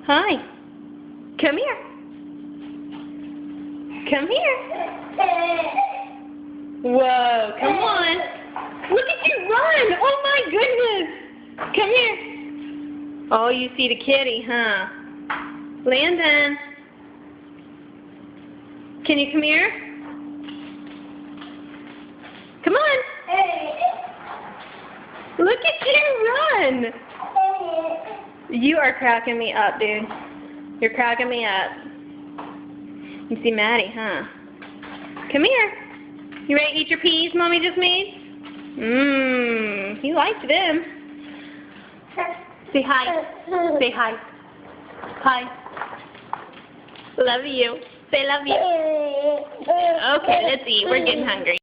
Hi. Come here. Come here. Whoa, come on. Look at you run. Oh my goodness. Come here. Oh, you see the kitty, huh? Landon. Can you come here? Come on. Look at you run. You are cracking me up, dude. You're cracking me up. You see Maddie, huh? Come here. You ready to eat your peas Mommy just made? He liked them. Say hi. Say hi. Hi. Love you. Say love you. Okay, let's eat. We're getting hungry.